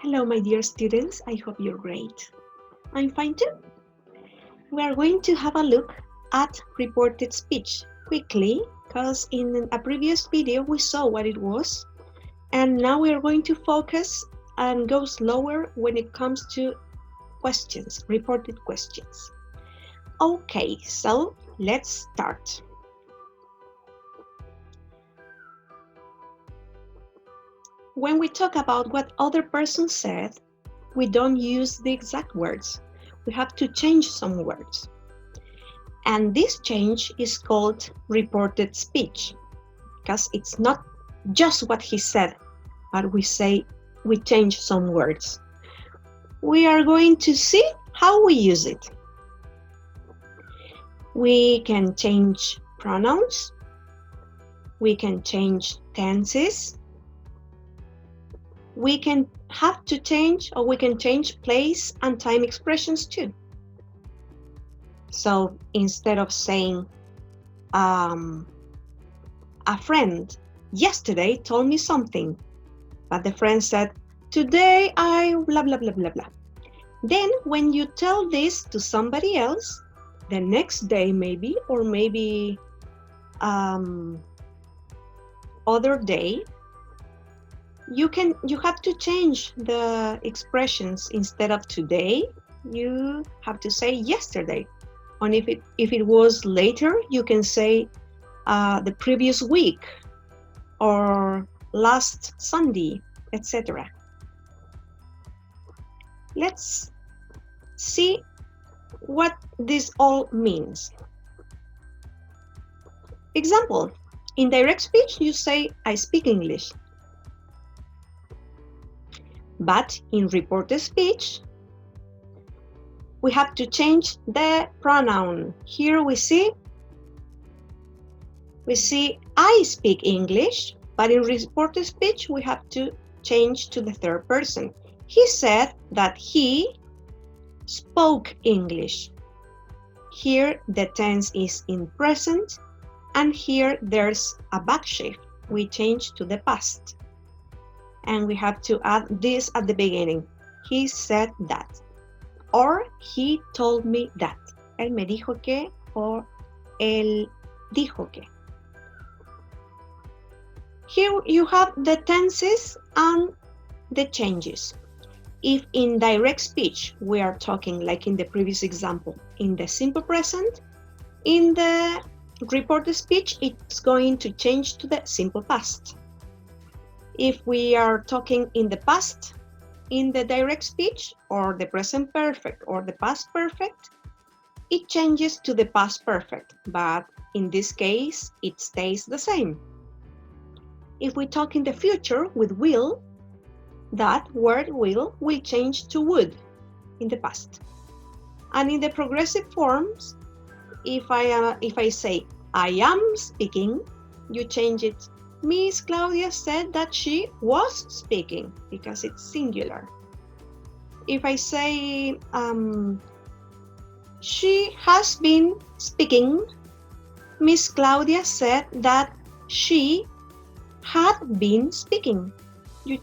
Hello, my dear students. I hope you're great. I'm fine too. We are going to have a look at reported speech quickly because in a previous video we saw what it was, and now we are going to focus and go slower when it comes to questions, reported questions. Okay, so let's start. When we talk about what other person said, we don't use the exact words. We have to change some words. And this change is called reported speech because it's not just what he said, but we change some words. We are going to see how we use it. We can change pronouns. We can change tenses. We can change place and time expressions too. So instead of saying, a friend yesterday told me something, but the friend said, today I blah, blah, blah, blah, blah. Then when you tell this to somebody else, the next day maybe, or maybe other day, you have to change the expressions. Instead of today, you have to say yesterday. And if it was later, you can say the previous week or last Sunday, etc. Let's see what this all means. Example, in direct speech, you say, I speak English. But in reported speech, we have to change the pronoun. Here we see I speak English, but in reported speech, we have to change to the third person. He said that he spoke English. Here the tense is in present, and here there's a backshift. We change to the past. And we have to add this at the beginning. He said that. Or he told me that. Él me dijo que, or él dijo que. Here you have the tenses and the changes. If in direct speech we are talking, like in the previous example, in the simple present, in the reported speech it's going to change to the simple past. If we are talking in the past, in the direct speech, or the present perfect or the past perfect, it changes to the past perfect, but in this case it stays the same. If we talk in the future with will, that word will change to would in the past. And in the progressive forms, if I say I am speaking, you change it. Miss Claudia said that she was speaking because it's singular. If I say she has been speaking, Miss Claudia said that she had been speaking. You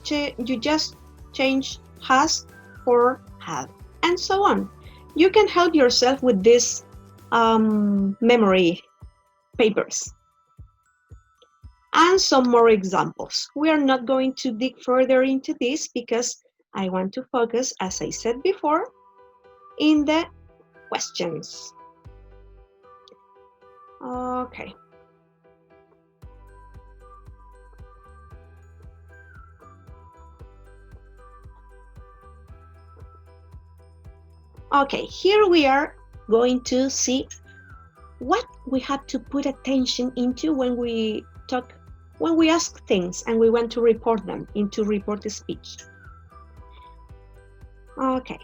just change has for had, and so on. You can help yourself with these memory papers. And some more examples. We are not going to dig further into this because I want to focus, as I said before, in the questions. Okay. Okay, here we are going to see what we have to put attention into when we ask things and we want to report them into reported speech. Okay,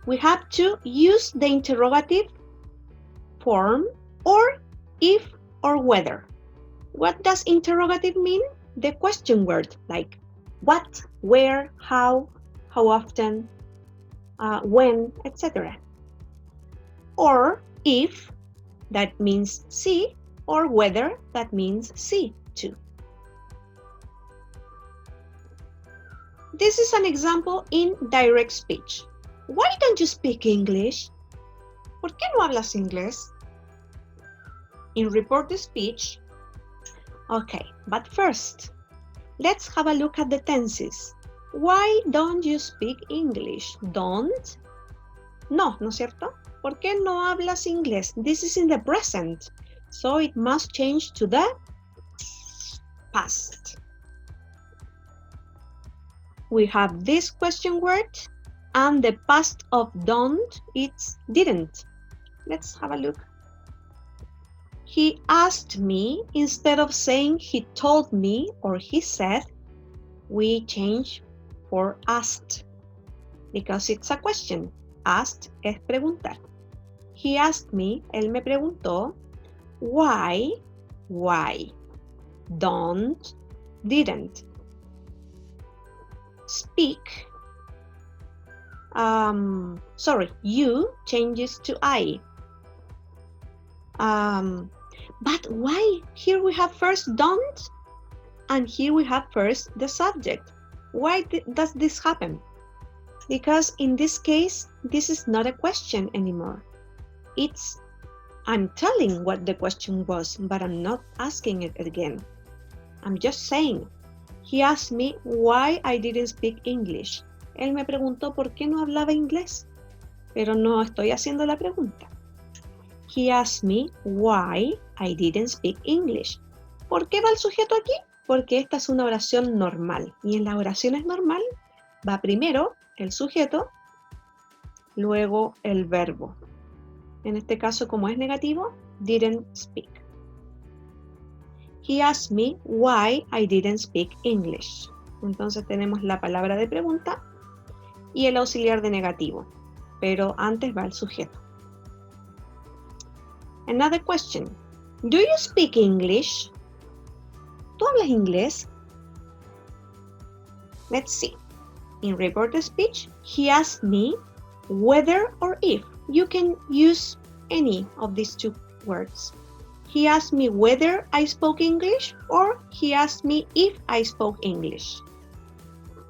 we have to use the interrogative form or if or whether. What does interrogative mean? The question word, like what, where, how often, when, etc. Or if, that means sí, or whether, that means sí too. This is an example in direct speech. Why don't you speak English? ¿Por qué no hablas inglés? In reported speech. Okay, but first, let's have a look at the tenses. Why don't you speak English? Don't? No, ¿no es cierto? ¿Por qué no hablas inglés? This is in the present, so it must change to the past. We have this question word, and the past of don't, it's didn't. Let's have a look. He asked me, instead of saying he told me or he said, we change for asked, because it's a question. Asked es preguntar. He asked me, él me preguntó, why, don't, didn't. Speak, you changes to I. But why here we have first don't and here we have first the subject? Why does this happen? Because in this case, this is not a question anymore. It's, I'm telling what the question was, but I'm not asking it again. I'm just saying. He asked me why I didn't speak English. Él me preguntó por qué no hablaba inglés, pero no estoy haciendo la pregunta. He asked me why I didn't speak English. ¿Por qué va el sujeto aquí? Porque esta es una oración normal. Y en las oraciones normal va primero el sujeto, luego el verbo. En este caso, como es negativo, didn't speak. He asked me why I didn't speak English. Entonces tenemos la palabra de pregunta y el auxiliar de negativo. Pero antes va el sujeto. Another question. Do you speak English? ¿Tú hablas inglés? Let's see. In reported speech, he asked me whether or if. You can use any of these two words. He asked me whether I spoke English or he asked me if I spoke English.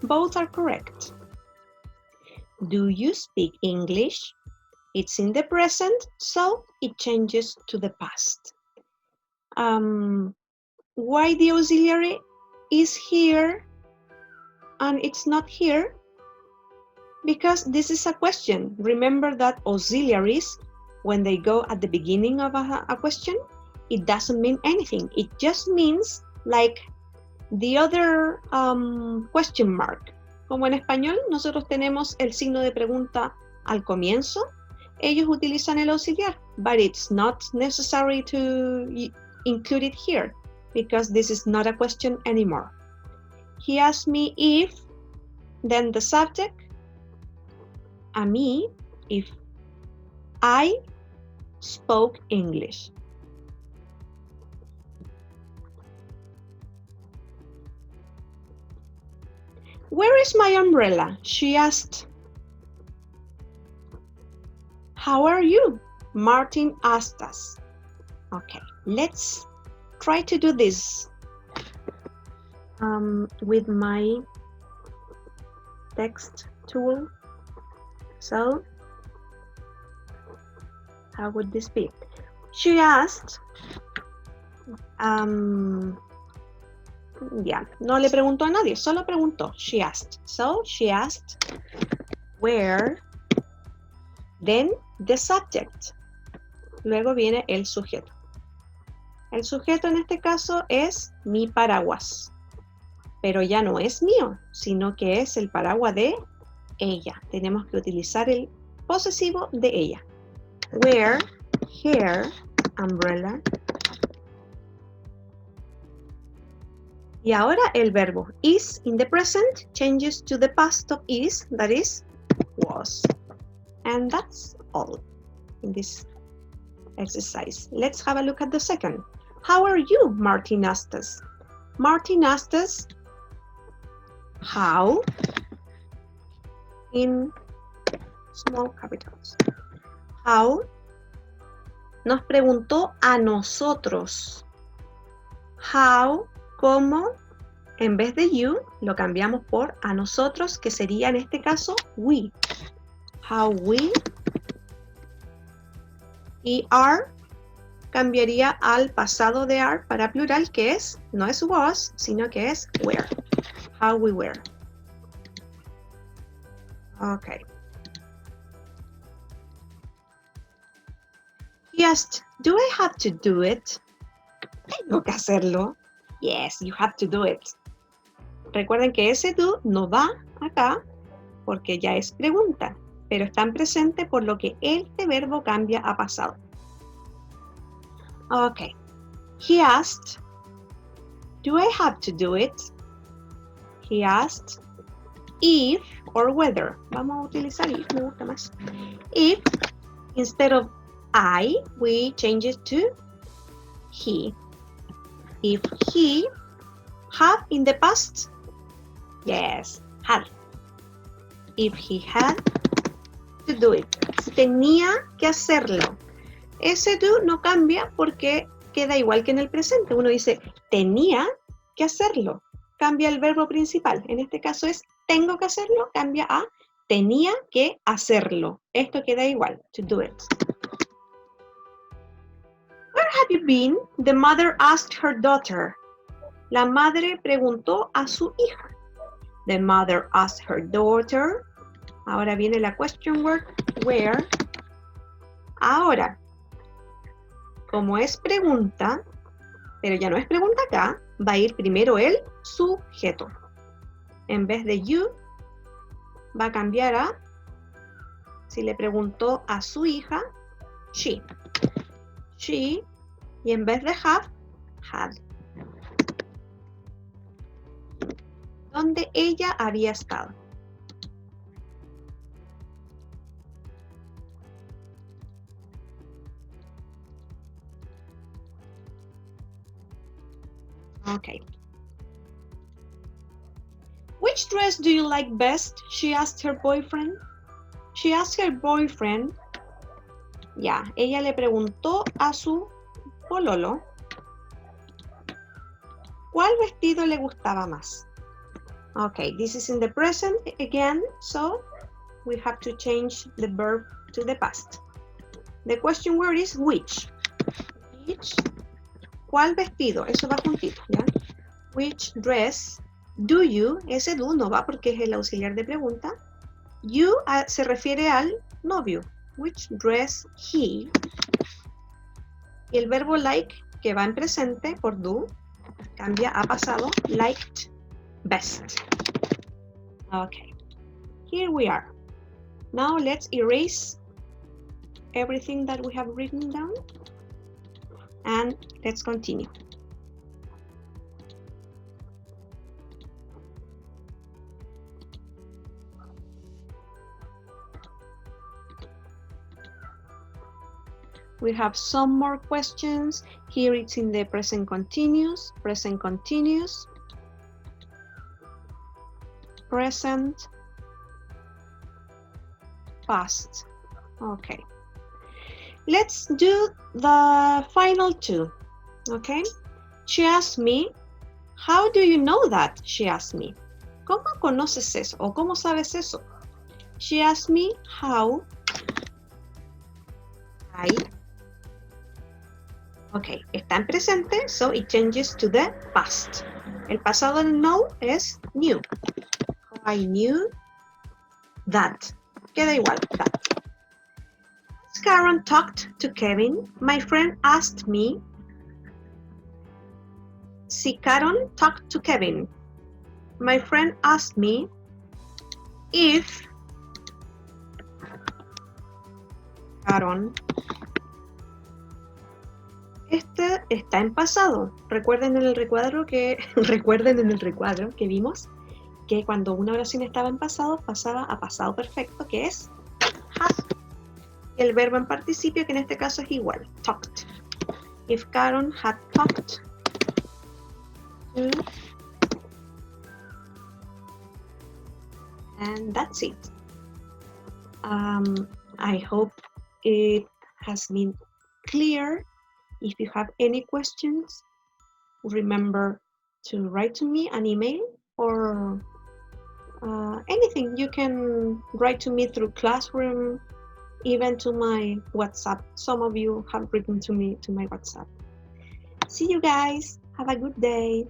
Both are correct. Do you speak English? It's in the present, so it changes to the past. Why the auxiliary is here and it's not here? Because this is a question. Remember that auxiliaries, when they go at the beginning of a question, it doesn't mean anything. It just means like the other question mark. Como en español, nosotros tenemos el signo de pregunta al comienzo. Ellos utilizan el auxiliar, but it's not necessary to include it here because this is not a question anymore. He asked me if, then the subject, a mí, if I spoke English. Where is my umbrella? She asked. How are you? Martin asked us. Okay, let's try to do this with my text tool. So, how would this be? She asked, yeah, no le preguntó a nadie, solo preguntó. She asked. So, she asked, where, then the subject. Luego viene el sujeto. El sujeto en este caso es mi paraguas. Pero ya no es mío, sino que es el paraguas de ella. Tenemos que utilizar el posesivo de ella. Where, her, umbrella. Y ahora el verbo is in the present changes to the past of is, that is, was. And that's all in this exercise. Let's have a look at the second. How are you? Martin asked us. Martin asked us, how, in small capitals. How, nos preguntó a nosotros. How, ¿cómo? En vez de you, lo cambiamos por a nosotros, que sería en este caso we. How we. Y are cambiaría al pasado de are para plural, que es, no es was, sino que es were. How we were. Okay. He asked, do I have to do it? ¿Tengo que hacerlo? Yes, you have to do it. Recuerden que ese do no va acá porque ya es pregunta, pero está en presente por lo que este verbo cambia a pasado. Okay. He asked, do I have to do it? He asked if or whether. Vamos a utilizar if, me gusta más. If, instead of I, we change it to he. If he had in the past, yes, had. If he had to do it. Tenía que hacerlo. Ese do no cambia porque queda igual que en el presente. Uno dice, tenía que hacerlo. Cambia el verbo principal. En este caso es, tengo que hacerlo, cambia a, tenía que hacerlo. Esto queda igual, to do it. Where have you been? The mother asked her daughter. La madre preguntó a su hija. The mother asked her daughter. Ahora viene la question word, where. Ahora, como es pregunta, pero ya no es pregunta acá, va a ir primero el sujeto. En vez de you, va a cambiar a, si le preguntó a su hija, she. She, y en vez de have, had. Donde ella había estado. Okay. Which dress do you like best? She asked her boyfriend. She asked her boyfriend. Ya, ella le preguntó a su pololo cuál vestido le gustaba más. Okay, this is in the present again, so we have to change the verb to the past. The question word is which. Which. ¿Cuál vestido? Eso va juntito, ¿ya? Which dress do you? Ese do no va porque es el auxiliar de pregunta. You se refiere al novio. Which dress he. Y el verbo like, que va en presente por do, cambia a pasado, liked best. Okay. Here we are. Now let's erase everything that we have written down. And let's continue. We have some more questions. Here it's in the present continuous, present past. Okay. Let's do the final two, okay? She asked me, how do you know that? She asked me. ¿Cómo conoces eso? ¿O cómo sabes eso? She asked me how I. Okay, está en presente, so it changes to the past. El pasado de know es knew. I knew that. Queda igual, that. As Karen talked to Kevin, my friend asked me. Si Karen talked to Kevin, my friend asked me if Karen. Este está en pasado. Recuerden en el recuadro que vimos que cuando una oración estaba en pasado, pasaba a pasado perfecto, que es had. Y el verbo en participio, que en este caso es igual, talked. If Karen had talked to. And that's it. I hope it has been clear. If you have any questions, remember to write to me an email or anything. You can write to me through Classroom, even to my WhatsApp. Some of you have written to me to my WhatsApp. See you guys. Have a good day.